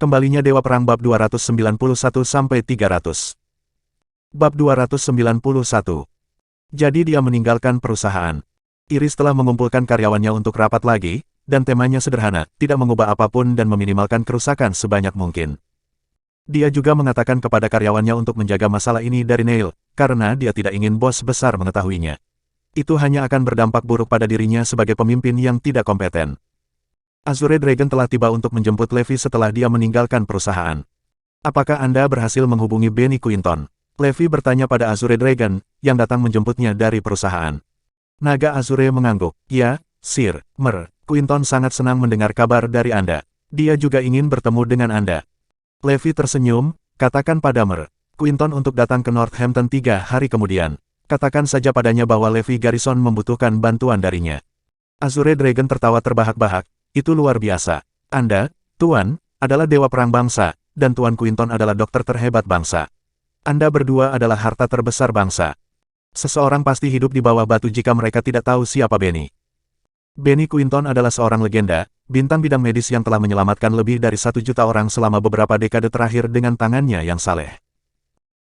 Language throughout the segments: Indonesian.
Kembalinya Dewa Perang Bab 291-300. Bab 291. Jadi dia meninggalkan perusahaan. Iris telah mengumpulkan karyawannya untuk rapat lagi, dan temanya sederhana, tidak mengubah apapun dan meminimalkan kerusakan sebanyak mungkin. Dia juga mengatakan kepada karyawannya untuk menjaga masalah ini dari Neil, karena dia tidak ingin bos besar mengetahuinya. Itu hanya akan berdampak buruk pada dirinya sebagai pemimpin yang tidak kompeten. Azure Dragon telah tiba untuk menjemput Levi setelah dia meninggalkan perusahaan. Apakah Anda berhasil menghubungi Benny Quinton? Levi bertanya pada Azure Dragon, yang datang menjemputnya dari perusahaan. Naga Azure mengangguk. Ya, Sir, Mer, Quinton sangat senang mendengar kabar dari Anda. Dia juga ingin bertemu dengan Anda. Levi tersenyum, katakan pada Mer, Quinton untuk datang ke Northampton 3 hari kemudian. Katakan saja padanya bahwa Levi Garrison membutuhkan bantuan darinya. Azure Dragon tertawa terbahak-bahak. Itu luar biasa. Anda, Tuan, adalah dewa perang bangsa, dan Tuan Quinton adalah dokter terhebat bangsa. Anda berdua adalah harta terbesar bangsa. Seseorang pasti hidup di bawah batu jika mereka tidak tahu siapa Benny. Benny Quinton adalah seorang legenda, bintang bidang medis yang telah menyelamatkan lebih dari 1 juta orang selama beberapa dekade terakhir dengan tangannya yang saleh.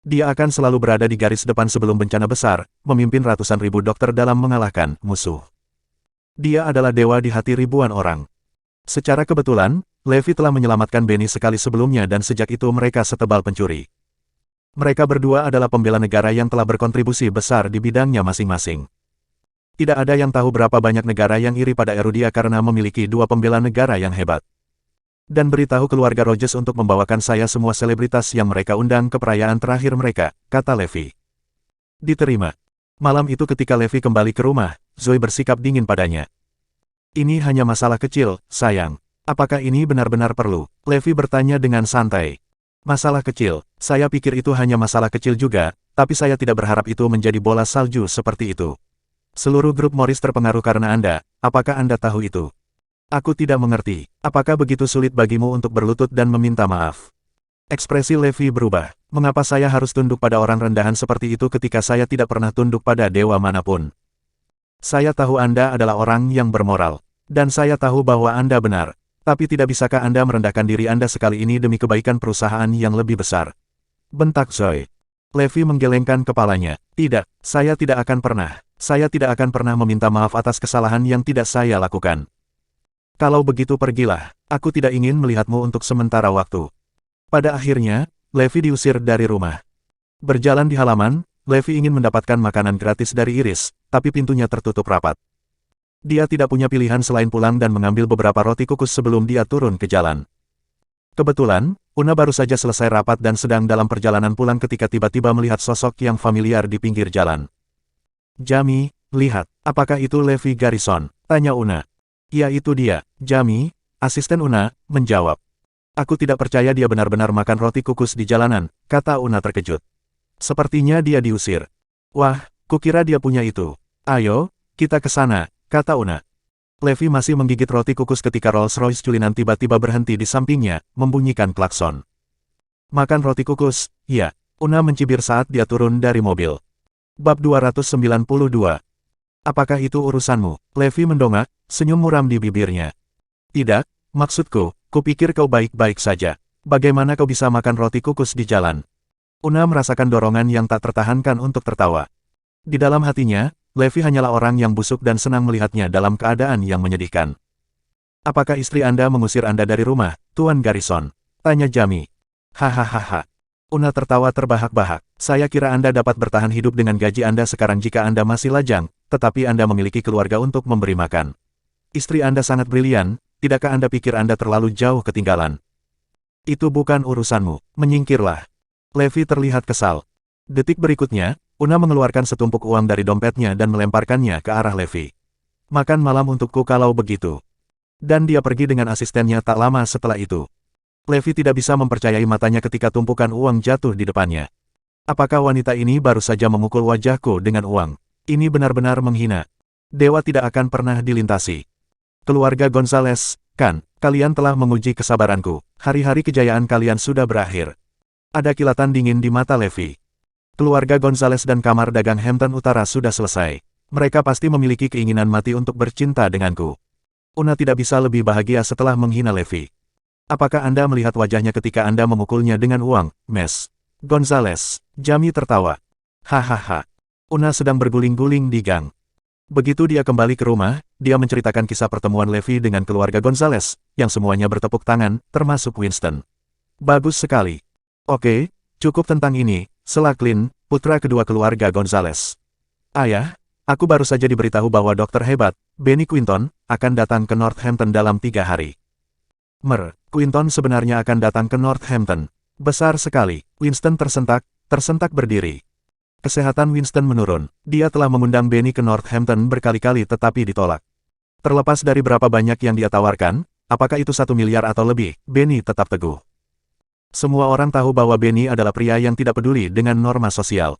Dia akan selalu berada di garis depan sebelum bencana besar, memimpin ratusan ribu dokter dalam mengalahkan musuh. Dia adalah dewa di hati ribuan orang. Secara kebetulan, Levi telah menyelamatkan Benny sekali sebelumnya dan sejak itu mereka setebal pencuri. Mereka berdua adalah pembela negara yang telah berkontribusi besar di bidangnya masing-masing. Tidak ada yang tahu berapa banyak negara yang iri pada Erudia karena memiliki 2 pembela negara yang hebat. Dan beritahu keluarga Rogers untuk membawakan saya semua selebritas yang mereka undang ke perayaan terakhir mereka, kata Levi. Diterima. Malam itu ketika Levi kembali ke rumah, Zoe bersikap dingin padanya. Ini hanya masalah kecil, sayang. Apakah ini benar-benar perlu? Levi bertanya dengan santai. Masalah kecil, saya pikir itu hanya masalah kecil juga, tapi saya tidak berharap itu menjadi bola salju seperti itu. Seluruh grup Morris terpengaruh karena Anda, apakah Anda tahu itu? Aku tidak mengerti, apakah begitu sulit bagimu untuk berlutut dan meminta maaf? Ekspresi Levi berubah. Mengapa saya harus tunduk pada orang rendahan seperti itu ketika saya tidak pernah tunduk pada dewa manapun? Saya tahu Anda adalah orang yang bermoral. Dan saya tahu bahwa Anda benar. Tapi tidak bisakah Anda merendahkan diri Anda sekali ini demi kebaikan perusahaan yang lebih besar? Bentak Zoe. Levi menggelengkan kepalanya. Tidak, saya tidak akan pernah. Saya tidak akan pernah meminta maaf atas kesalahan yang tidak saya lakukan. Kalau begitu pergilah. Aku tidak ingin melihatmu untuk sementara waktu. Pada akhirnya, Levi diusir dari rumah. Berjalan di halaman, Levi ingin mendapatkan makanan gratis dari Iris, tapi pintunya tertutup rapat. Dia tidak punya pilihan selain pulang dan mengambil beberapa roti kukus sebelum dia turun ke jalan. Kebetulan, Una baru saja selesai rapat dan sedang dalam perjalanan pulang ketika tiba-tiba melihat sosok yang familiar di pinggir jalan. Jamie, lihat, apakah itu Levi Garrison? Tanya Una. Ya itu dia, Jamie, asisten Una, menjawab. Aku tidak percaya dia benar-benar makan roti kukus di jalanan, kata Una terkejut. Sepertinya dia diusir. Wah, kukira dia punya itu. Ayo, kita ke sana, kata Una. Levi masih menggigit roti kukus ketika Rolls-Royce culinan tiba-tiba berhenti di sampingnya, membunyikan klakson. Makan roti kukus, ya. Una mencibir saat dia turun dari mobil. Bab 292. Apakah itu urusanmu? Levi mendongak, senyum muram di bibirnya. Tidak, maksudku, kupikir kau baik-baik saja. Bagaimana kau bisa makan roti kukus di jalan? Una merasakan dorongan yang tak tertahankan untuk tertawa. Di dalam hatinya, Levi hanyalah orang yang busuk dan senang melihatnya dalam keadaan yang menyedihkan. Apakah istri Anda mengusir Anda dari rumah, Tuan Garrison? Tanya Jamie. Hahaha. Una tertawa terbahak-bahak. Saya kira Anda dapat bertahan hidup dengan gaji Anda sekarang jika Anda masih lajang, tetapi Anda memiliki keluarga untuk memberi makan. Istri Anda sangat brilian, tidakkah Anda pikir Anda terlalu jauh ketinggalan? Itu bukan urusanmu, menyingkirlah. Levi terlihat kesal. Detik berikutnya, Una mengeluarkan setumpuk uang dari dompetnya dan melemparkannya ke arah Levi. Makan malam untukku kalau begitu. Dan dia pergi dengan asistennya tak lama setelah itu. Levi tidak bisa mempercayai matanya ketika tumpukan uang jatuh di depannya. Apakah wanita ini baru saja memukul wajahku dengan uang? Ini benar-benar menghina. Dewa tidak akan pernah dilintasi. Keluarga Gonzales, kan, kalian telah menguji kesabaranku. Hari-hari kejayaan kalian sudah berakhir. Ada kilatan dingin di mata Levi. Keluarga Gonzales dan kamar dagang Hampton Utara sudah selesai. Mereka pasti memiliki keinginan mati untuk bercinta denganku. Una tidak bisa lebih bahagia setelah menghina Levi. Apakah Anda melihat wajahnya ketika Anda memukulnya dengan uang, Mes Gonzales? Jamie tertawa. Hahaha. Una sedang berguling-guling di gang. Begitu dia kembali ke rumah, dia menceritakan kisah pertemuan Levi dengan keluarga Gonzales, yang semuanya bertepuk tangan, termasuk Winston. Bagus sekali. Oke, cukup tentang ini, sela Clint, putra kedua keluarga Gonzales. Ayah, aku baru saja diberitahu bahwa dokter hebat, Benny Quinton, akan datang ke Northampton dalam 3 hari. Quinton sebenarnya akan datang ke Northampton. Besar sekali. Winston tersentak berdiri. Kesehatan Winston menurun. Dia telah mengundang Benny ke Northampton berkali-kali tetapi ditolak. Terlepas dari berapa banyak yang dia tawarkan, apakah itu 1 miliar atau lebih, Benny tetap teguh. Semua orang tahu bahwa Benny adalah pria yang tidak peduli dengan norma sosial.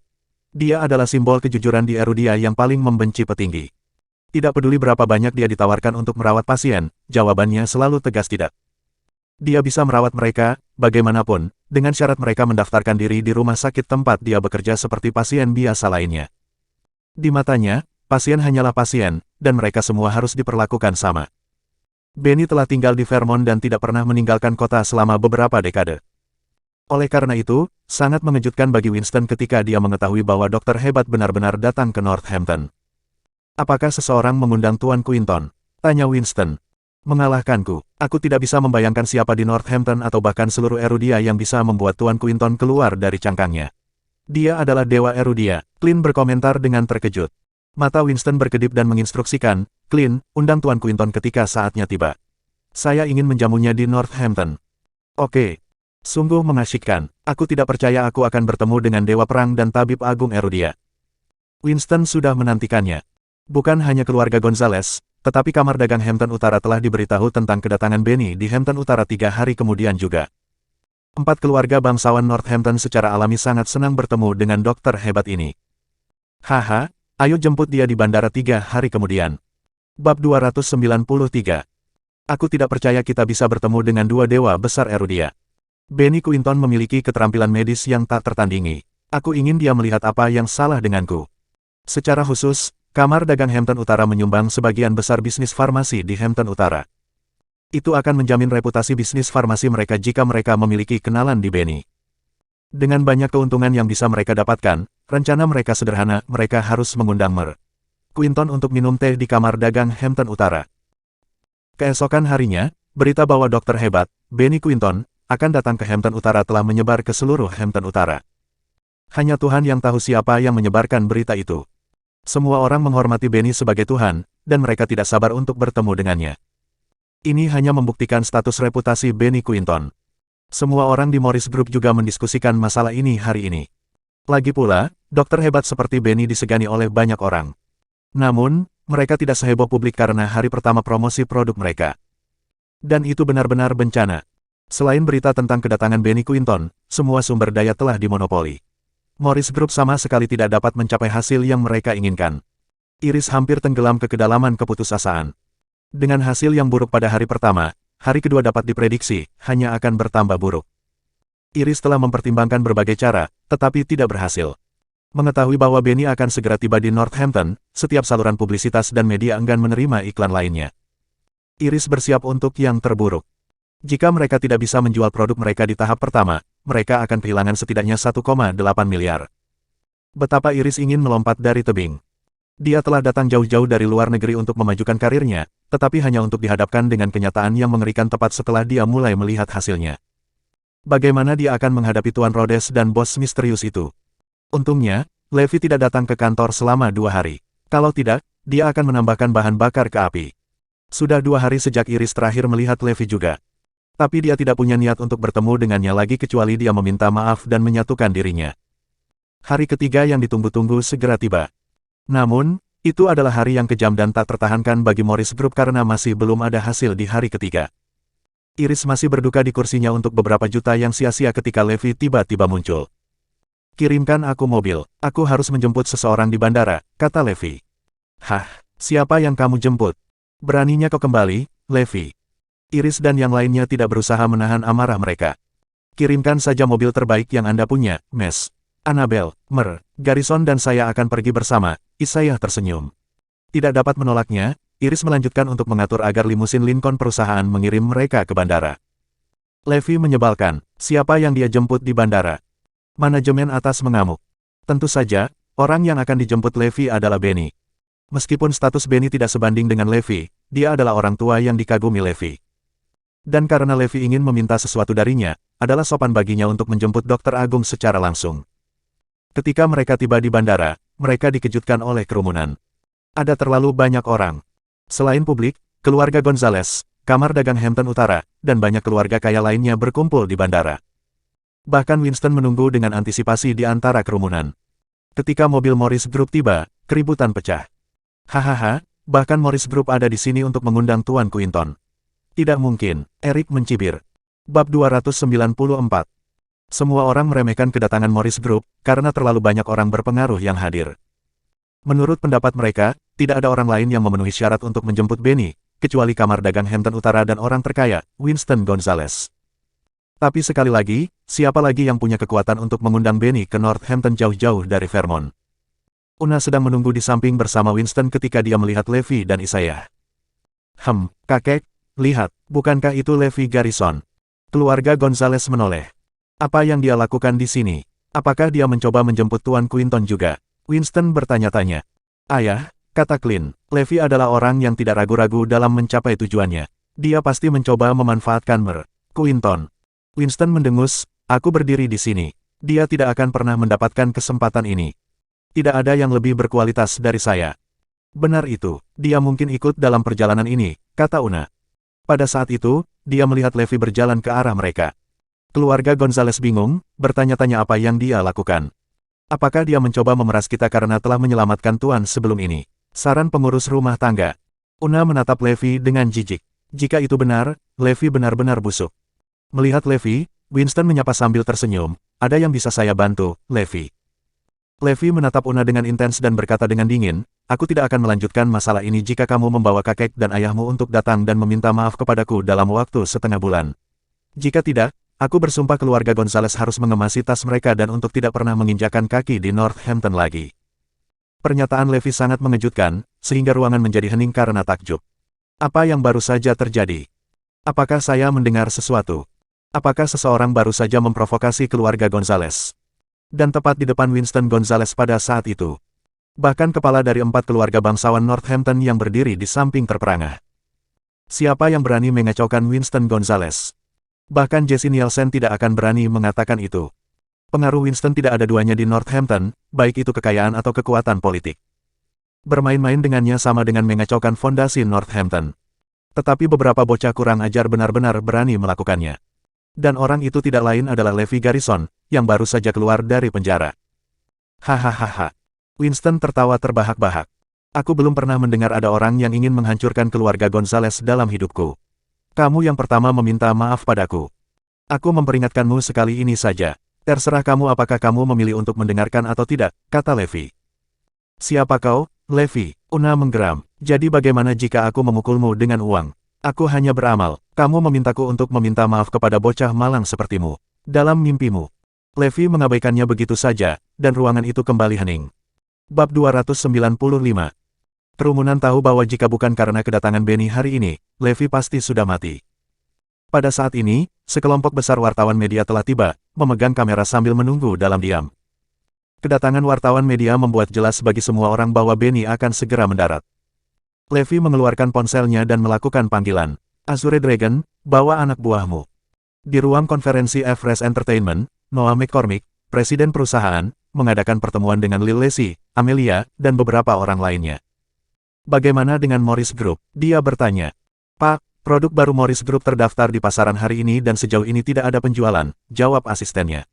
Dia adalah simbol kejujuran di Erudia yang paling membenci petinggi. Tidak peduli berapa banyak dia ditawarkan untuk merawat pasien, jawabannya selalu tegas tidak. Dia bisa merawat mereka, bagaimanapun, dengan syarat mereka mendaftarkan diri di rumah sakit tempat dia bekerja seperti pasien biasa lainnya. Di matanya, pasien hanyalah pasien, dan mereka semua harus diperlakukan sama. Benny telah tinggal di Vermont dan tidak pernah meninggalkan kota selama beberapa dekade. Oleh karena itu, sangat mengejutkan bagi Winston ketika dia mengetahui bahwa dokter hebat benar-benar datang ke Northampton. Apakah seseorang mengundang Tuan Quinton? Tanya Winston. Mengalahkanku, aku tidak bisa membayangkan siapa di Northampton atau bahkan seluruh Erudia yang bisa membuat Tuan Quinton keluar dari cangkangnya. Dia adalah dewa Erudia, Clint berkomentar dengan terkejut. Mata Winston berkedip dan menginstruksikan, Clint, undang Tuan Quinton ketika saatnya tiba. Saya ingin menjamunya di Northampton. Oke. Sungguh mengasyikkan, aku tidak percaya aku akan bertemu dengan Dewa Perang dan Tabib Agung Erudia. Winston sudah menantikannya. Bukan hanya keluarga Gonzales, tetapi Kamar Dagang Hampton Utara telah diberitahu tentang kedatangan Benny di Hampton Utara 3 hari kemudian juga. 4 keluarga bangsawan Northampton secara alami sangat senang bertemu dengan dokter hebat ini. Haha, ayo jemput dia di bandara 3 hari kemudian. Bab 293. Aku tidak percaya kita bisa bertemu dengan dua dewa besar Erudia. Benny Quinton memiliki keterampilan medis yang tak tertandingi. Aku ingin dia melihat apa yang salah denganku. Secara khusus, Kamar Dagang Hampton Utara menyumbang sebagian besar bisnis farmasi di Hampton Utara. Itu akan menjamin reputasi bisnis farmasi mereka jika mereka memiliki kenalan di Benny. Dengan banyak keuntungan yang bisa mereka dapatkan, rencana mereka sederhana, mereka harus mengundang Quinton untuk minum teh di Kamar Dagang Hampton Utara. Keesokan harinya, berita bahwa dokter hebat, Benny Quinton, akan datang ke Hampton Utara telah menyebar ke seluruh Hampton Utara. Hanya Tuhan yang tahu siapa yang menyebarkan berita itu. Semua orang menghormati Benny sebagai Tuhan, dan mereka tidak sabar untuk bertemu dengannya. Ini hanya membuktikan status reputasi Benny Quinton. Semua orang di Morris Group juga mendiskusikan masalah ini hari ini. Lagi pula, dokter hebat seperti Benny disegani oleh banyak orang. Namun, mereka tidak seheboh publik karena hari pertama promosi produk mereka. Dan itu benar-benar bencana. Selain berita tentang kedatangan Benny Quinton, semua sumber daya telah dimonopoli. Morris Group sama sekali tidak dapat mencapai hasil yang mereka inginkan. Iris hampir tenggelam ke kedalaman keputusasaan. Dengan hasil yang buruk pada hari pertama, hari kedua dapat diprediksi, hanya akan bertambah buruk. Iris telah mempertimbangkan berbagai cara, tetapi tidak berhasil. Mengetahui bahwa Benny akan segera tiba di Northampton, setiap saluran publisitas dan media enggan menerima iklan lainnya. Iris bersiap untuk yang terburuk. Jika mereka tidak bisa menjual produk mereka di tahap pertama, mereka akan kehilangan setidaknya 1,8 miliar. Betapa Iris ingin melompat dari tebing. Dia telah datang jauh-jauh dari luar negeri untuk memajukan karirnya, tetapi hanya untuk dihadapkan dengan kenyataan yang mengerikan tepat setelah dia mulai melihat hasilnya. Bagaimana dia akan menghadapi Tuan Rhodes dan bos misterius itu? Untungnya, Levi tidak datang ke kantor selama 2 hari. Kalau tidak, dia akan menambahkan bahan bakar ke api. Sudah 2 hari sejak Iris terakhir melihat Levi juga. Tapi dia tidak punya niat untuk bertemu dengannya lagi kecuali dia meminta maaf dan menyatukan dirinya. Hari ketiga yang ditunggu-tunggu segera tiba. Namun, itu adalah hari yang kejam dan tak tertahankan bagi Morris Group karena masih belum ada hasil di hari ketiga. Iris masih berduka di kursinya untuk beberapa juta yang sia-sia ketika Levi tiba-tiba muncul. Kirimkan aku mobil, aku harus menjemput seseorang di bandara, kata Levi. Hah, siapa yang kamu jemput? Beraninya kau kembali, Levi. Iris dan yang lainnya tidak berusaha menahan amarah mereka. Kirimkan saja mobil terbaik yang Anda punya, Mes. Annabel, Garrison dan saya akan pergi bersama, Isaiah tersenyum. Tidak dapat menolaknya, Iris melanjutkan untuk mengatur agar limusin Lincoln perusahaan mengirim mereka ke bandara. Levi menyebalkan, siapa yang dia jemput di bandara? Manajemen atas mengamuk. Tentu saja, orang yang akan dijemput Levi adalah Benny. Meskipun status Benny tidak sebanding dengan Levi, dia adalah orang tua yang dikagumi Levi. Dan karena Levi ingin meminta sesuatu darinya, adalah sopan baginya untuk menjemput Dokter Agung secara langsung. Ketika mereka tiba di bandara, mereka dikejutkan oleh kerumunan. Ada terlalu banyak orang. Selain publik, keluarga Gonzales, kamar dagang Hampton Utara, dan banyak keluarga kaya lainnya berkumpul di bandara. Bahkan Winston menunggu dengan antisipasi di antara kerumunan. Ketika mobil Morris Group tiba, keributan pecah. Hahaha, bahkan Morris Group ada di sini untuk mengundang Tuan Quinton. Tidak mungkin, Eric mencibir. Bab 294. Semua orang meremehkan kedatangan Morris Group, karena terlalu banyak orang berpengaruh yang hadir. Menurut pendapat mereka, tidak ada orang lain yang memenuhi syarat untuk menjemput Benny, kecuali kamar dagang Hampton Utara dan orang terkaya, Winston Gonzales. Tapi sekali lagi, siapa lagi yang punya kekuatan untuk mengundang Benny ke Northampton jauh-jauh dari Vermont? Una sedang menunggu di samping bersama Winston ketika dia melihat Levi dan Isaiah. Kakek, lihat, bukankah itu Levi Garrison? Keluarga Gonzales menoleh. Apa yang dia lakukan di sini? Apakah dia mencoba menjemput Tuan Quinton juga? Winston bertanya-tanya. Ayah, kata Clint, Levi adalah orang yang tidak ragu-ragu dalam mencapai tujuannya. Dia pasti mencoba memanfaatkan Quinton. Winston mendengus, aku berdiri di sini. Dia tidak akan pernah mendapatkan kesempatan ini. Tidak ada yang lebih berkualitas dari saya. Benar itu, dia mungkin ikut dalam perjalanan ini, kata Una. Pada saat itu, dia melihat Levi berjalan ke arah mereka. Keluarga Gonzales bingung, bertanya-tanya apa yang dia lakukan. Apakah dia mencoba memeras kita karena telah menyelamatkan Tuan sebelum ini? Saran pengurus rumah tangga. Una menatap Levi dengan jijik. Jika itu benar, Levi benar-benar busuk. Melihat Levi, Winston menyapa sambil tersenyum, ada yang bisa saya bantu, Levi. Levi menatap Una dengan intens dan berkata dengan dingin, aku tidak akan melanjutkan masalah ini jika kamu membawa kakek dan ayahmu untuk datang dan meminta maaf kepadaku dalam waktu setengah bulan. Jika tidak, aku bersumpah keluarga Gonzales harus mengemasi tas mereka dan untuk tidak pernah menginjakan kaki di Northampton lagi. Pernyataan Levi sangat mengejutkan, sehingga ruangan menjadi hening karena takjub. Apa yang baru saja terjadi? Apakah saya mendengar sesuatu? Apakah seseorang baru saja memprovokasi keluarga Gonzales? Dan tepat di depan Winston Gonzales pada saat itu. Bahkan kepala dari 4 keluarga bangsawan Northampton yang berdiri di samping terperangah. Siapa yang berani mengacaukan Winston Gonzales? Bahkan Jesse Nielsen tidak akan berani mengatakan itu. Pengaruh Winston tidak ada duanya di Northampton, baik itu kekayaan atau kekuatan politik. Bermain-main dengannya sama dengan mengacaukan fondasi Northampton. Tetapi beberapa bocah kurang ajar benar-benar berani melakukannya. Dan orang itu tidak lain adalah Levi Garrison, yang baru saja keluar dari penjara. Hahaha. Winston tertawa terbahak-bahak. Aku belum pernah mendengar ada orang yang ingin menghancurkan keluarga Gonzales dalam hidupku. Kamu yang pertama meminta maaf padaku. Aku memperingatkanmu sekali ini saja. Terserah kamu apakah kamu memilih untuk mendengarkan atau tidak, kata Levi. Siapa kau, Levi? Una menggeram. Jadi bagaimana jika aku memukulmu dengan uang? Aku hanya beramal, kamu memintaku untuk meminta maaf kepada bocah malang sepertimu. Dalam mimpimu. Levi mengabaikannya begitu saja, dan ruangan itu kembali hening. Bab 295. Kerumunan tahu bahwa jika bukan karena kedatangan Benny hari ini, Levi pasti sudah mati. Pada saat ini, sekelompok besar wartawan media telah tiba, memegang kamera sambil menunggu dalam diam. Kedatangan wartawan media membuat jelas bagi semua orang bahwa Benny akan segera mendarat. Levi mengeluarkan ponselnya dan melakukan panggilan. Azure Dragon, bawa anak buahmu. Di ruang konferensi Everest Entertainment, Noah McCormick, presiden perusahaan, mengadakan pertemuan dengan Lil Lacy, Amelia, dan beberapa orang lainnya. Bagaimana dengan Morris Group? Dia bertanya. Pak, produk baru Morris Group terdaftar di pasaran hari ini dan sejauh ini tidak ada penjualan, jawab asistennya.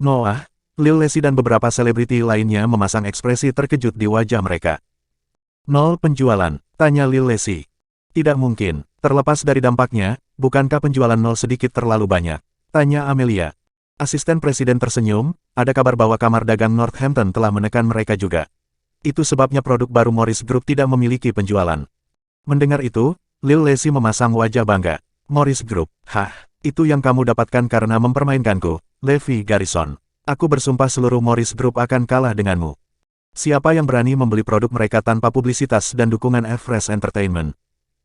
Noah, Lil Lacy dan beberapa selebriti lainnya memasang ekspresi terkejut di wajah mereka. 0 penjualan, tanya Lil Lacy. Tidak mungkin, terlepas dari dampaknya, bukankah penjualan 0 sedikit terlalu banyak? Tanya Amelia. Asisten presiden tersenyum, ada kabar bahwa kamar dagang Northampton telah menekan mereka juga. Itu sebabnya produk baru Morris Group tidak memiliki penjualan. Mendengar itu, Lil Lacy memasang wajah bangga. Morris Group, itu yang kamu dapatkan karena mempermainkanku, Levi Garrison. Aku bersumpah seluruh Morris Group akan kalah denganmu. Siapa yang berani membeli produk mereka tanpa publisitas dan dukungan Everest Entertainment?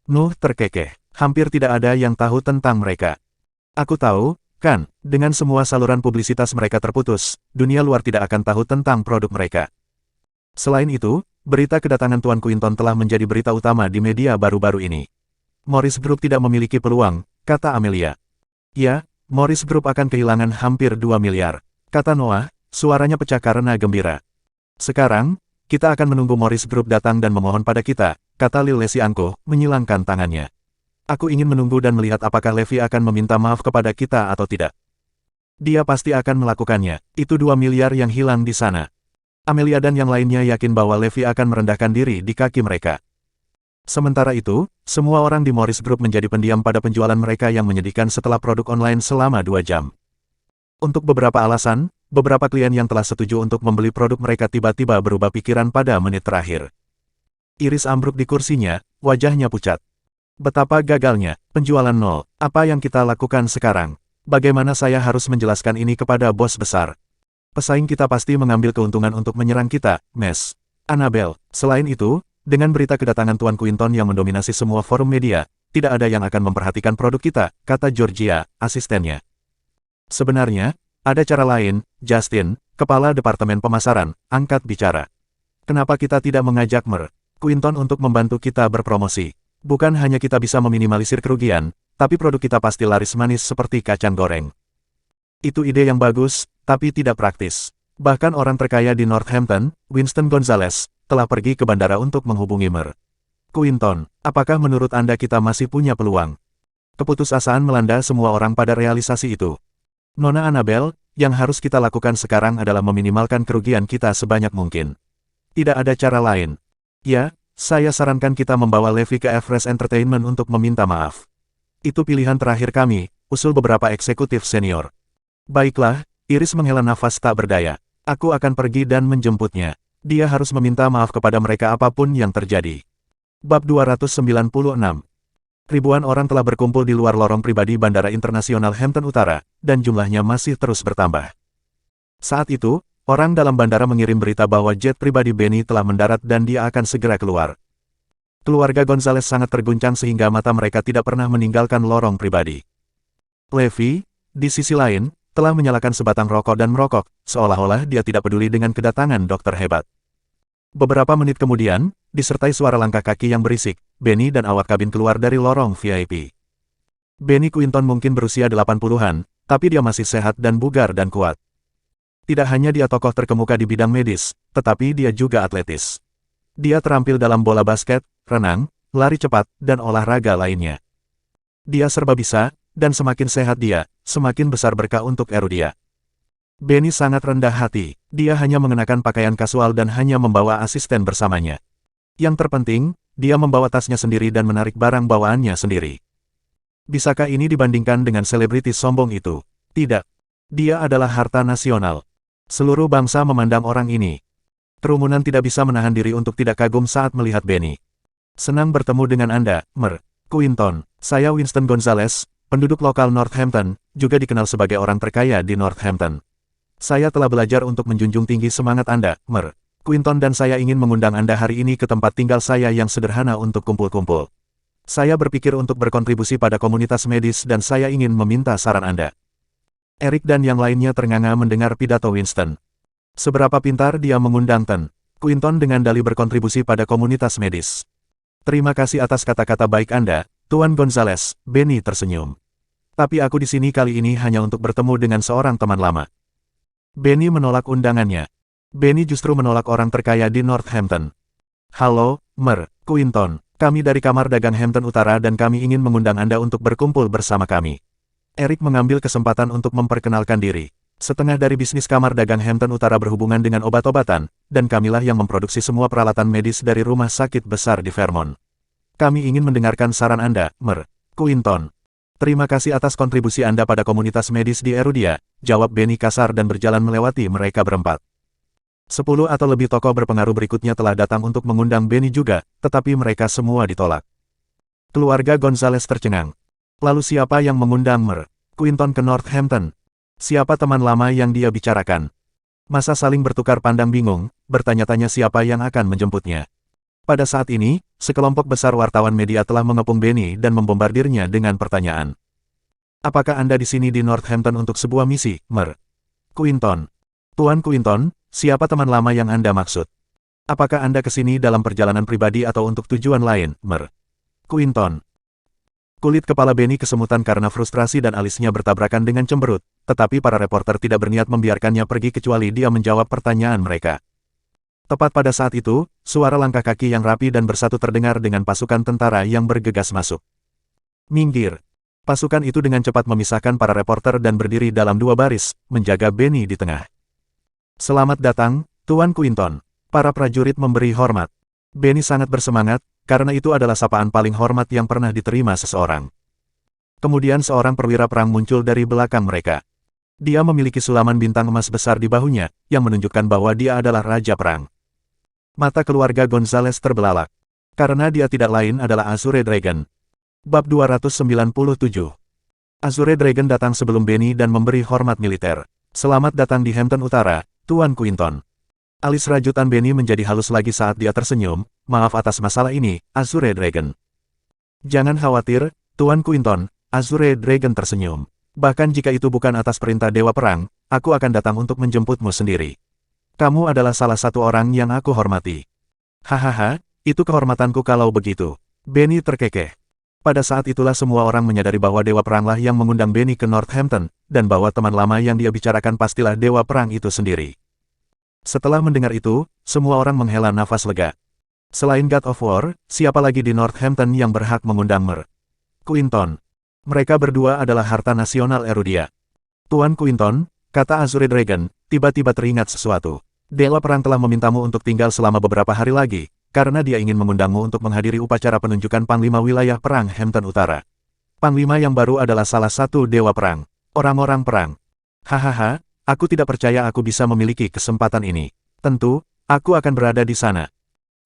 Nuh terkekeh. Hampir tidak ada yang tahu tentang mereka. Aku tahu, kan, dengan semua saluran publisitas mereka terputus, dunia luar tidak akan tahu tentang produk mereka. Selain itu, berita kedatangan Tuan Quinton telah menjadi berita utama di media baru-baru ini. Morris Group tidak memiliki peluang, kata Amelia. Ya, Morris Group akan kehilangan hampir 2 miliar, kata Noah, suaranya pecah karena gembira. Sekarang, kita akan menunggu Morris Group datang dan memohon pada kita, kata Lil Lesianko, menyilangkan tangannya. Aku ingin menunggu dan melihat apakah Levi akan meminta maaf kepada kita atau tidak. Dia pasti akan melakukannya, itu 2 miliar yang hilang di sana. Amelia dan yang lainnya yakin bahwa Levi akan merendahkan diri di kaki mereka. Sementara itu, semua orang di Morris Group menjadi pendiam pada penjualan mereka yang menyedihkan setelah produk online selama 2 jam. Untuk beberapa alasan, beberapa klien yang telah setuju untuk membeli produk mereka tiba-tiba berubah pikiran pada menit terakhir. Iris ambruk di kursinya, wajahnya pucat. Betapa gagalnya, penjualan nol, apa yang kita lakukan sekarang? Bagaimana saya harus menjelaskan ini kepada bos besar? Pesaing kita pasti mengambil keuntungan untuk menyerang kita, Mes. Annabelle, selain itu, dengan berita kedatangan Tuan Quinton yang mendominasi semua forum media, tidak ada yang akan memperhatikan produk kita, kata Georgia, asistennya. Sebenarnya, ada cara lain, Justin, kepala departemen pemasaran, angkat bicara. Kenapa kita tidak mengajak Quinton untuk membantu kita berpromosi? Bukan hanya kita bisa meminimalisir kerugian, tapi produk kita pasti laris manis seperti kacang goreng. Itu ide yang bagus, tapi tidak praktis. Bahkan orang terkaya di Northampton, Winston Gonzales, telah pergi ke bandara untuk menghubungi Quinton, apakah menurut Anda kita masih punya peluang? Keputusasaan melanda semua orang pada realisasi itu. Nona Annabelle, yang harus kita lakukan sekarang adalah meminimalkan kerugian kita sebanyak mungkin. Tidak ada cara lain. Ya, saya sarankan kita membawa Levi ke Everest Entertainment untuk meminta maaf. Itu pilihan terakhir kami, usul beberapa eksekutif senior. Baiklah, Iris menghela nafas tak berdaya. Aku akan pergi dan menjemputnya. Dia harus meminta maaf kepada mereka apapun yang terjadi. Bab 296. Ribuan orang telah berkumpul di luar lorong pribadi Bandara Internasional Hampton Utara, dan jumlahnya masih terus bertambah. Saat itu, orang dalam bandara mengirim berita bahwa jet pribadi Benny telah mendarat dan dia akan segera keluar. Keluarga Gonzales sangat terguncang sehingga mata mereka tidak pernah meninggalkan lorong pribadi. Levi, di sisi lain, telah menyalakan sebatang rokok dan merokok, seolah-olah dia tidak peduli dengan kedatangan dokter hebat. Beberapa menit kemudian, disertai suara langkah kaki yang berisik, Benny dan awak kabin keluar dari lorong VIP. Benny Quinton mungkin berusia 80-an, tapi dia masih sehat dan bugar dan kuat. Tidak hanya dia tokoh terkemuka di bidang medis, tetapi dia juga atletis. Dia terampil dalam bola basket, renang, lari cepat, dan olahraga lainnya. Dia serba bisa, dan semakin sehat dia, semakin besar berkah untuk eru dia. Benny sangat rendah hati, dia hanya mengenakan pakaian kasual dan hanya membawa asisten bersamanya. Yang terpenting, dia membawa tasnya sendiri dan menarik barang bawaannya sendiri. Bisakah ini dibandingkan dengan selebriti sombong itu? Tidak. Dia adalah harta nasional. Seluruh bangsa memandang orang ini. Kerumunan tidak bisa menahan diri untuk tidak kagum saat melihat Benny. Senang bertemu dengan Anda, Quinton. Saya Winston Gonzales, penduduk lokal Northampton, juga dikenal sebagai orang terkaya di Northampton. Saya telah belajar untuk menjunjung tinggi semangat Anda, Quinton, dan saya ingin mengundang Anda hari ini ke tempat tinggal saya yang sederhana untuk kumpul-kumpul. Saya berpikir untuk berkontribusi pada komunitas medis dan saya ingin meminta saran Anda. Eric dan yang lainnya ternganga mendengar pidato Winston. Seberapa pintar dia mengundang Quinton dengan dalih berkontribusi pada komunitas medis. Terima kasih atas kata-kata baik Anda, Tuan Gonzales, Benny tersenyum. Tapi aku di sini kali ini hanya untuk bertemu dengan seorang teman lama. Benny menolak undangannya. Benny justru menolak orang terkaya di Northampton. Halo, Quinton. Kami dari Kamar Dagang Hampton Utara dan kami ingin mengundang Anda untuk berkumpul bersama kami. Eric mengambil kesempatan untuk memperkenalkan diri. Setengah dari bisnis Kamar Dagang Hampton Utara berhubungan dengan obat-obatan, dan kamilah yang memproduksi semua peralatan medis dari rumah sakit besar di Vermont. Kami ingin mendengarkan saran Anda, Quinton. Terima kasih atas kontribusi Anda pada komunitas medis di Erudia, jawab Benny kasar dan berjalan melewati mereka berempat. 10 atau lebih tokoh berpengaruh berikutnya telah datang untuk mengundang Benny juga, tetapi mereka semua ditolak. Keluarga Gonzales tercengang. Lalu siapa yang mengundang Quinton ke Northampton? Siapa teman lama yang dia bicarakan? Masa saling bertukar pandang bingung, bertanya-tanya siapa yang akan menjemputnya. Pada saat ini, sekelompok besar wartawan media telah mengepung Benny dan membombardirnya dengan pertanyaan. Apakah Anda di sini di Northampton untuk sebuah misi, Mer? Quinton. Tuan Quinton, siapa teman lama yang Anda maksud? Apakah Anda ke sini dalam perjalanan pribadi atau untuk tujuan lain, Mer? Quinton. Kulit kepala Benny kesemutan karena frustrasi dan alisnya bertabrakan dengan cemberut, tetapi para reporter tidak berniat membiarkannya pergi kecuali dia menjawab pertanyaan mereka. Tepat pada saat itu, suara langkah kaki yang rapi dan bersatu terdengar dengan pasukan tentara yang bergegas masuk. Minggir. Pasukan itu dengan cepat memisahkan para reporter dan berdiri dalam dua baris, menjaga Benny di tengah. Selamat datang, Tuan Quinton. Para prajurit memberi hormat. Benny sangat bersemangat, karena itu adalah sapaan paling hormat yang pernah diterima seseorang. Kemudian seorang perwira perang muncul dari belakang mereka. Dia memiliki sulaman bintang emas besar di bahunya, yang menunjukkan bahwa dia adalah raja perang. Mata keluarga Gonzales terbelalak. Karena dia tidak lain adalah Azure Dragon. Bab 297. Azure Dragon datang sebelum Benny dan memberi hormat militer. Selamat datang di Hampton Utara, Tuan Quinton. Alis rajutan Benny menjadi halus lagi saat dia tersenyum. Maaf atas masalah ini, Azure Dragon. Jangan khawatir, Tuan Quinton, Azure Dragon tersenyum. Bahkan jika itu bukan atas perintah Dewa Perang, aku akan datang untuk menjemputmu sendiri. Kamu adalah salah satu orang yang aku hormati. Hahaha, itu kehormatanku kalau begitu. Benny terkekeh. Pada saat itulah semua orang menyadari bahwa Dewa Peranglah yang mengundang Benny ke Northampton, dan bahwa teman lama yang dia bicarakan pastilah Dewa Perang itu sendiri. Setelah mendengar itu, semua orang menghela nafas lega. Selain God of War, siapa lagi di Northampton yang berhak mengundang Mer? Quinton. Mereka berdua adalah harta nasional Erudia. Tuan Quinton, kata Azure Dragon, tiba-tiba teringat sesuatu. Dewa Perang telah memintamu untuk tinggal selama beberapa hari lagi, karena dia ingin mengundangmu untuk menghadiri upacara penunjukan Panglima Wilayah Perang Hampton Utara. Panglima yang baru adalah salah satu Dewa Perang. Orang-orang perang. Hahaha. Aku tidak percaya aku bisa memiliki kesempatan ini. Tentu, aku akan berada di sana.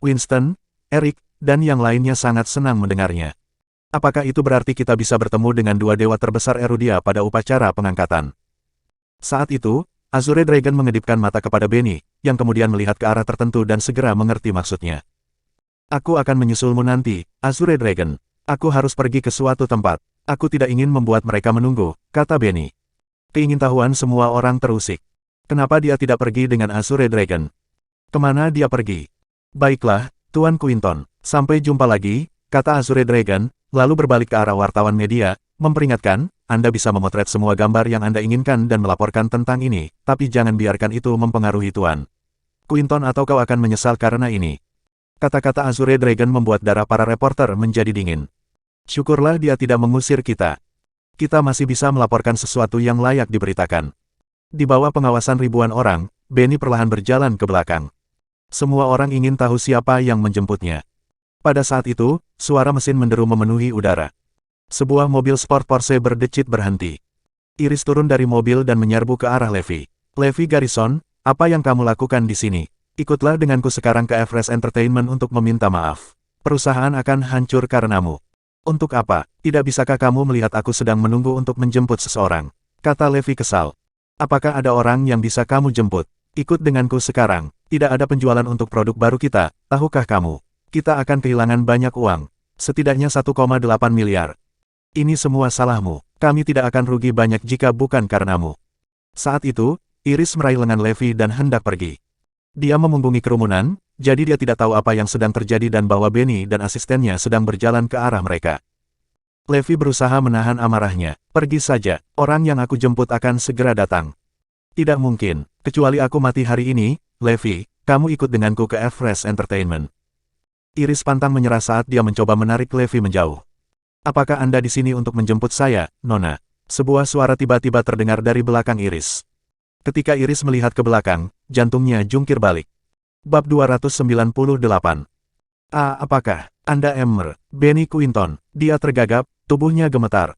Winston, Eric, dan yang lainnya sangat senang mendengarnya. Apakah itu berarti kita bisa bertemu dengan dua dewa terbesar Erudia pada upacara pengangkatan? Saat itu, Azure Dragon mengedipkan mata kepada Benny, yang kemudian melihat ke arah tertentu dan segera mengerti maksudnya. Aku akan menyusulmu nanti, Azure Dragon. Aku harus pergi ke suatu tempat. Aku tidak ingin membuat mereka menunggu, kata Benny. Keingintahuan semua orang terusik. Kenapa dia tidak pergi dengan Azure Dragon? Kemana dia pergi? Baiklah, Tuan Quinton. Sampai jumpa lagi, kata Azure Dragon, lalu berbalik ke arah wartawan media, memperingatkan, Anda bisa memotret semua gambar yang Anda inginkan dan melaporkan tentang ini, tapi jangan biarkan itu mempengaruhi Tuan Quinton atau kau akan menyesal karena ini. Kata-kata Azure Dragon membuat darah para reporter menjadi dingin. Syukurlah dia tidak mengusir kita. Kita masih bisa melaporkan sesuatu yang layak diberitakan. Di bawah pengawasan ribuan orang, Benny perlahan berjalan ke belakang. Semua orang ingin tahu siapa yang menjemputnya. Pada saat itu, suara mesin menderu memenuhi udara. Sebuah mobil sport Porsche berdecit berhenti. Iris turun dari mobil dan menyerbu ke arah Levi. Levi Garrison, apa yang kamu lakukan di sini? Ikutlah denganku sekarang ke Everest Entertainment untuk meminta maaf. Perusahaan akan hancur karenamu. Untuk apa? Tidak bisakah kamu melihat aku sedang menunggu untuk menjemput seseorang? Kata Levi kesal. Apakah ada orang yang bisa kamu jemput? Ikut denganku sekarang. Tidak ada penjualan untuk produk baru kita, tahukah kamu? Kita akan kehilangan banyak uang. Setidaknya 1,8 miliar. Ini semua salahmu. Kami tidak akan rugi banyak jika bukan karenamu. Saat itu, Iris meraih lengan Levi dan hendak pergi. Dia memunggungi kerumunan, jadi dia tidak tahu apa yang sedang terjadi dan bahwa Benny dan asistennya sedang berjalan ke arah mereka. Levi berusaha menahan amarahnya. Pergi saja, orang yang aku jemput akan segera datang. Tidak mungkin, kecuali aku mati hari ini, Levi, kamu ikut denganku ke Everest Entertainment. Iris pantang menyerah saat dia mencoba menarik Levi menjauh. Apakah Anda di sini untuk menjemput saya, Nona? Sebuah suara tiba-tiba terdengar dari belakang Iris. Ketika Iris melihat ke belakang, jantungnya jungkir balik. Bab 298. Apakah Anda Emmer? Benny Quinton. Dia tergagap, tubuhnya gemetar.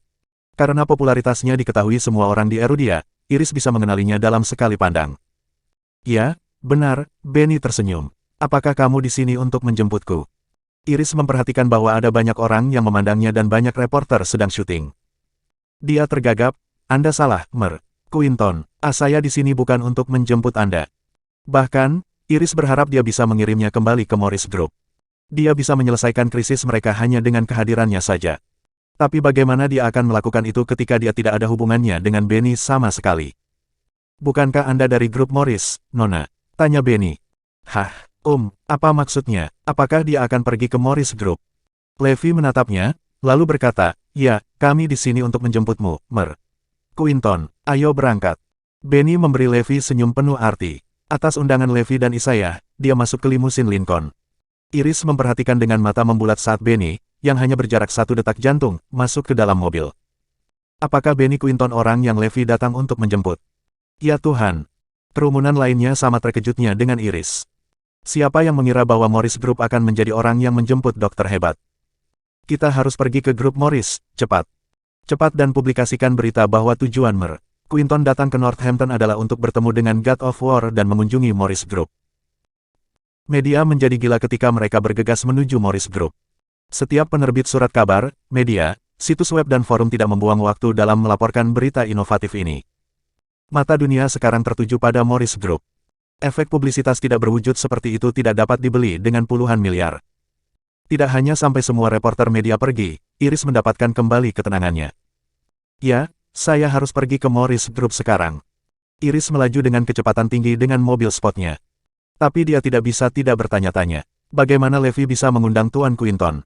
Karena popularitasnya diketahui semua orang di Erudia, Iris bisa mengenalinya dalam sekali pandang. Ya, benar, Benny tersenyum. Apakah kamu di sini untuk menjemputku? Iris memperhatikan bahwa ada banyak orang yang memandangnya dan banyak reporter sedang syuting. Dia tergagap, Anda salah, Mer. Quinton, saya di sini bukan untuk menjemput Anda. Bahkan, Iris berharap dia bisa mengirimnya kembali ke Morris Group. Dia bisa menyelesaikan krisis mereka hanya dengan kehadirannya saja. Tapi bagaimana dia akan melakukan itu ketika dia tidak ada hubungannya dengan Benny sama sekali? Bukankah Anda dari grup Morris, Nona? Tanya Benny. Hah, apa maksudnya? Apakah dia akan pergi ke Morris Group? Levi menatapnya, lalu berkata, ya, kami di sini untuk menjemputmu, Mer. Quinton, ayo berangkat. Benny memberi Levi senyum penuh arti. Atas undangan Levi dan Isaiah, dia masuk ke limusin Lincoln. Iris memperhatikan dengan mata membulat saat Benny, yang hanya berjarak 1 detak jantung, masuk ke dalam mobil. Apakah Benny Quinton orang yang Levi datang untuk menjemput? Ya Tuhan. Kerumunan lainnya sama terkejutnya dengan Iris. Siapa yang mengira bahwa Morris Group akan menjadi orang yang menjemput dokter hebat? Kita harus pergi ke grup Morris, cepat. Cepat dan publikasikan berita bahwa tujuan Mer. Quinton datang ke Northampton adalah untuk bertemu dengan God of War dan mengunjungi Morris Group. Media menjadi gila ketika mereka bergegas menuju Morris Group. Setiap penerbit surat kabar, media, situs web dan forum tidak membuang waktu dalam melaporkan berita inovatif ini. Mata dunia sekarang tertuju pada Morris Group. Efek publisitas tidak berwujud seperti itu tidak dapat dibeli dengan puluhan miliar. Tidak hanya sampai semua reporter media pergi, Iris mendapatkan kembali ketenangannya. Ya, saya harus pergi ke Morris Group sekarang. Iris melaju dengan kecepatan tinggi dengan mobil sportnya. Tapi dia tidak bisa tidak bertanya-tanya. Bagaimana Levi bisa mengundang Tuan Quinton?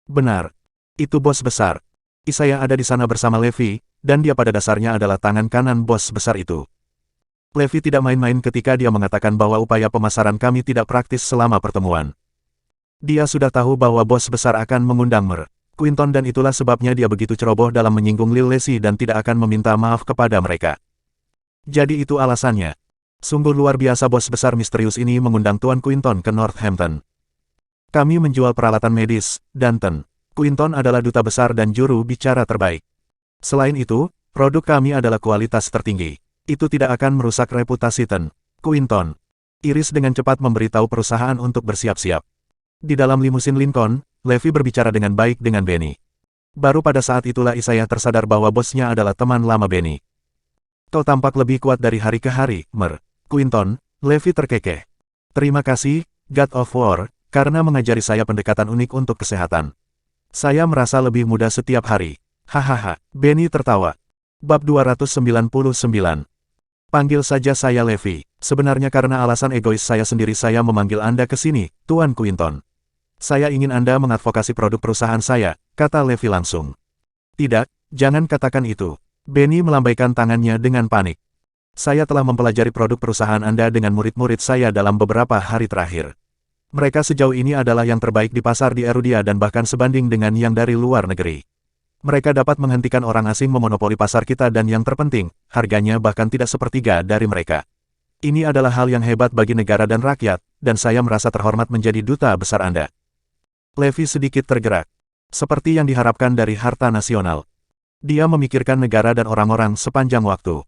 Benar. Itu bos besar. Isaiah ada di sana bersama Levi, dan dia pada dasarnya adalah tangan kanan bos besar itu. Levi tidak main-main ketika dia mengatakan bahwa upaya pemasaran kami tidak praktis selama pertemuan. Dia sudah tahu bahwa bos besar akan mengundang Mer. Quinton dan itulah sebabnya dia begitu ceroboh dalam menyinggung Lil Lacy dan tidak akan meminta maaf kepada mereka. Jadi itu alasannya. Sungguh luar biasa bos besar misterius ini mengundang Tuan Quinton ke Northampton. Kami menjual peralatan medis, Danton. Quinton adalah duta besar dan juru bicara terbaik. Selain itu, produk kami adalah kualitas tertinggi. Itu tidak akan merusak reputasi Quinton. Iris dengan cepat memberitahu perusahaan untuk bersiap-siap. Di dalam limusin Lincoln, Levi berbicara dengan baik dengan Benny. Baru pada saat itulah Isaiah tersadar bahwa bosnya adalah teman lama Benny. Kau tampak lebih kuat dari hari ke hari, Mer. Quinton, Levi terkekeh. Terima kasih, God of War, karena mengajari saya pendekatan unik untuk kesehatan. Saya merasa lebih muda setiap hari. Hahaha, Benny tertawa. Bab 299. Panggil saja saya Levi. Sebenarnya karena alasan egois saya sendiri saya memanggil Anda ke sini, Tuan Quinton. Saya ingin Anda mengadvokasi produk perusahaan saya, kata Levi langsung. Tidak, jangan katakan itu. Benny melambaikan tangannya dengan panik. Saya telah mempelajari produk perusahaan Anda dengan murid-murid saya dalam beberapa hari terakhir. Mereka sejauh ini adalah yang terbaik di pasar di Erudia dan bahkan sebanding dengan yang dari luar negeri. Mereka dapat menghentikan orang asing memonopoli pasar kita dan yang terpenting, harganya bahkan tidak sepertiga dari mereka. Ini adalah hal yang hebat bagi negara dan rakyat, dan saya merasa terhormat menjadi duta besar Anda. Levi sedikit tergerak. Seperti yang diharapkan dari harta nasional. Dia memikirkan negara dan orang-orang sepanjang waktu.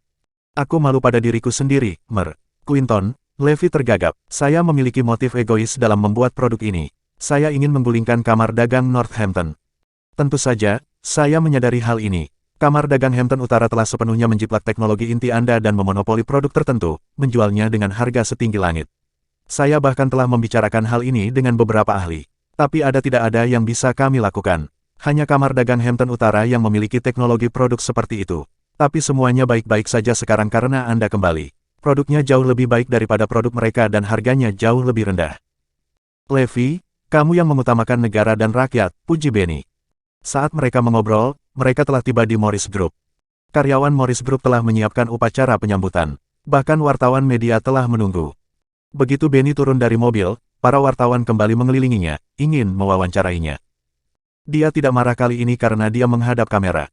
Aku malu pada diriku sendiri, Mer. Quinton, Levi tergagap. Saya memiliki motif egois dalam membuat produk ini. Saya ingin menggulingkan kamar dagang Northampton. Tentu saja, saya menyadari hal ini. Kamar dagang Hampton Utara telah sepenuhnya menjiplak teknologi inti Anda dan memonopoli produk tertentu, menjualnya dengan harga setinggi langit. Saya bahkan telah membicarakan hal ini dengan beberapa ahli. Tapi tidak ada yang bisa kami lakukan. Hanya kamar dagang Hampton Utara yang memiliki teknologi produk seperti itu. Tapi semuanya baik-baik saja sekarang karena Anda kembali. Produknya jauh lebih baik daripada produk mereka dan harganya jauh lebih rendah. Levi, kamu yang mengutamakan negara dan rakyat, puji Benny. Saat mereka mengobrol, mereka telah tiba di Morris Group. Karyawan Morris Group telah menyiapkan upacara penyambutan. Bahkan wartawan media telah menunggu. Begitu Benny turun dari mobil, para wartawan kembali mengelilinginya, ingin mewawancarainya. Dia tidak marah kali ini karena dia menghadap kamera.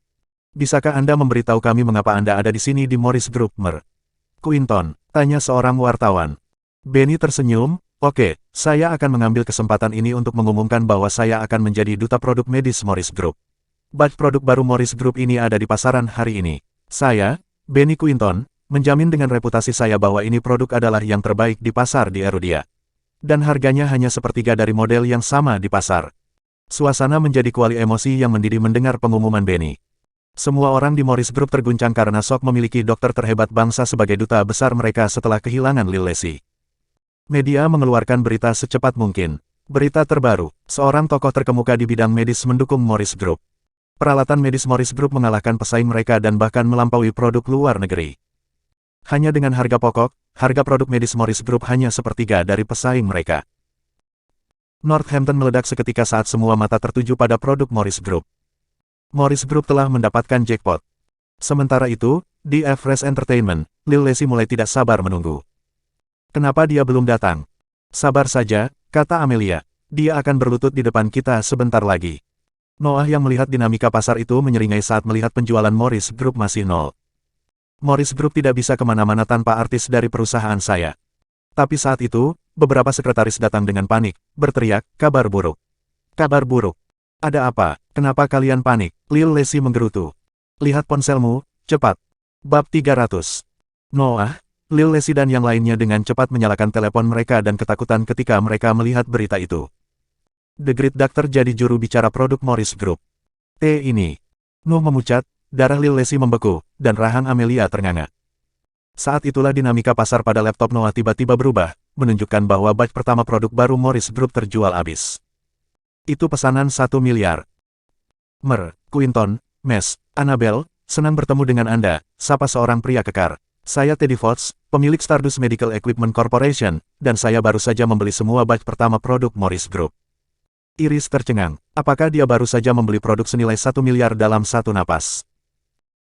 Bisakah Anda memberitahu kami mengapa Anda ada di sini di Morris Group, Mer? Quinton, tanya seorang wartawan. Benny tersenyum, oke, saya akan mengambil kesempatan ini untuk mengumumkan bahwa saya akan menjadi duta produk medis Morris Group. Batch produk baru Morris Group ini ada di pasaran hari ini. Saya, Benny Quinton, menjamin dengan reputasi saya bahwa ini produk adalah yang terbaik di pasar di Erudia. Dan harganya hanya sepertiga dari model yang sama di pasar. Suasana menjadi kuali emosi yang mendidih mendengar pengumuman Benny. Semua orang di Morris Group terguncang karena Sok memiliki dokter terhebat bangsa sebagai duta besar mereka setelah kehilangan Lil Lacy. Media mengeluarkan berita secepat mungkin. Berita terbaru, seorang tokoh terkemuka di bidang medis mendukung Morris Group. Peralatan medis Morris Group mengalahkan pesaing mereka dan bahkan melampaui produk luar negeri. Hanya dengan harga pokok, harga produk medis Morris Group hanya sepertiga dari pesaing mereka. Northampton meledak seketika saat semua mata tertuju pada produk Morris Group. Morris Group telah mendapatkan jackpot. Sementara itu, di Everest Entertainment, Lil Lacey mulai tidak sabar menunggu. Kenapa dia belum datang? Sabar saja, kata Amelia. Dia akan berlutut di depan kita sebentar lagi. Noah yang melihat dinamika pasar itu menyeringai saat melihat penjualan Morris Group masih nol. Morris Group tidak bisa kemana-mana tanpa artis dari perusahaan saya. Tapi saat itu, beberapa sekretaris datang dengan panik, berteriak, kabar buruk. Kabar buruk. Ada apa? Kenapa kalian panik? Lil Lacey menggerutu. Lihat ponselmu, cepat. Bab 300. Noah, Lil Lacey dan yang lainnya dengan cepat menyalakan telepon mereka dan ketakutan ketika mereka melihat berita itu. The Great Doctor jadi juru bicara produk Morris Group. Ini. Nuh memucat, darah Lil Lacey membeku, dan rahang Amelia ternganga. Saat itulah dinamika pasar pada laptop Noah tiba-tiba berubah, menunjukkan bahwa batch pertama produk baru Morris Group terjual habis. Itu pesanan 1 miliar. Quinton, Mes, Annabelle, senang bertemu dengan Anda, sapa seorang pria kekar. Saya Teddy Fox, pemilik Stardust Medical Equipment Corporation, dan saya baru saja membeli semua batch pertama produk Morris Group. Iris tercengang. Apakah dia baru saja membeli produk senilai 1 miliar dalam satu napas?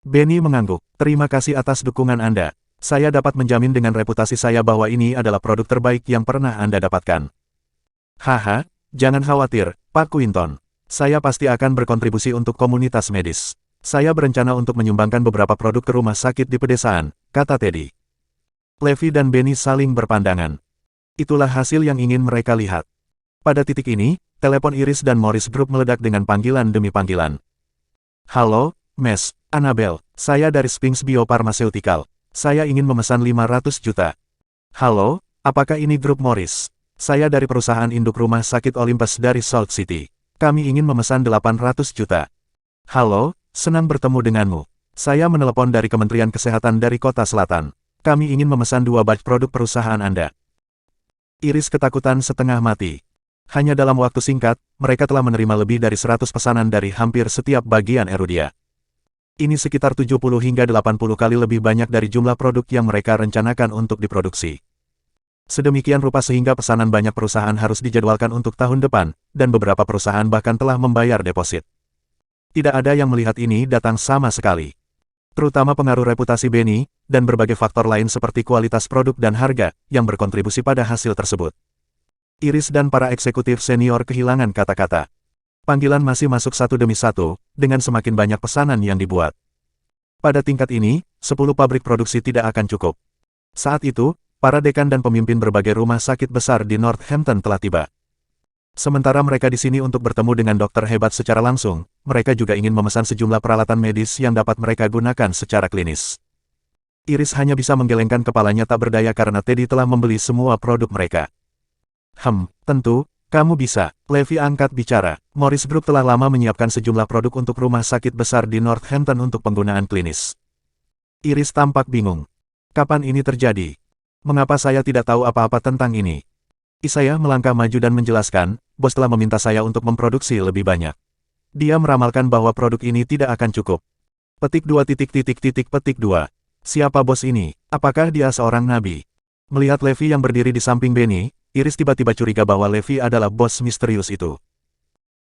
Benny mengangguk. Terima kasih atas dukungan Anda. Saya dapat menjamin dengan reputasi saya bahwa ini adalah produk terbaik yang pernah Anda dapatkan. Haha, jangan khawatir, Pak Quinton. Saya pasti akan berkontribusi untuk komunitas medis. Saya berencana untuk menyumbangkan beberapa produk ke rumah sakit di pedesaan, kata Teddy. Levi dan Benny saling berpandangan. Itulah hasil yang ingin mereka lihat. Pada titik ini, telepon Iris dan Morris Group meledak dengan panggilan demi panggilan. Halo, Mes, Annabelle, saya dari Sphinx Biopharmaceutical. Saya ingin memesan 500 juta. Halo, apakah ini grup Morris? Saya dari perusahaan induk rumah sakit Olympus dari Salt City. Kami ingin memesan 800 juta. Halo, senang bertemu denganmu. Saya menelepon dari Kementerian Kesehatan dari Kota Selatan. Kami ingin memesan 2 batch produk perusahaan Anda. Iris ketakutan setengah mati. Hanya dalam waktu singkat, mereka telah menerima lebih dari 100 pesanan dari hampir setiap bagian Erudia. Ini sekitar 70 hingga 80 kali lebih banyak dari jumlah produk yang mereka rencanakan untuk diproduksi. Sedemikian rupa sehingga pesanan banyak perusahaan harus dijadwalkan untuk tahun depan, dan beberapa perusahaan bahkan telah membayar deposit. Tidak ada yang melihat ini datang sama sekali. Terutama pengaruh reputasi Benny, dan berbagai faktor lain seperti kualitas produk dan harga, yang berkontribusi pada hasil tersebut. Iris dan para eksekutif senior kehilangan kata-kata. Panggilan masih masuk satu demi satu, dengan semakin banyak pesanan yang dibuat. Pada tingkat ini, 10 pabrik produksi tidak akan cukup. Saat itu, para dekan dan pemimpin berbagai rumah sakit besar di Northampton telah tiba. Sementara mereka di sini untuk bertemu dengan dokter hebat secara langsung, mereka juga ingin memesan sejumlah peralatan medis yang dapat mereka gunakan secara klinis. Iris hanya bisa menggelengkan kepalanya tak berdaya karena Teddy telah membeli semua produk mereka. Tentu. Kamu bisa, Levi angkat bicara. Morris Group telah lama menyiapkan sejumlah produk untuk rumah sakit besar di Northampton untuk penggunaan klinis. Iris tampak bingung. Kapan ini terjadi? Mengapa saya tidak tahu apa-apa tentang ini? Saya melangkah maju dan menjelaskan, bos telah meminta saya untuk memproduksi lebih banyak. Dia meramalkan bahwa produk ini tidak akan cukup. Petik 2. Siapa bos ini? Apakah dia seorang nabi? Melihat Levi yang berdiri di samping Benny, Iris tiba-tiba curiga bahwa Levi adalah bos misterius itu.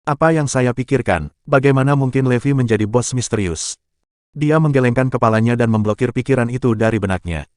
Apa yang saya pikirkan, bagaimana mungkin Levi menjadi bos misterius? Dia menggelengkan kepalanya dan memblokir pikiran itu dari benaknya.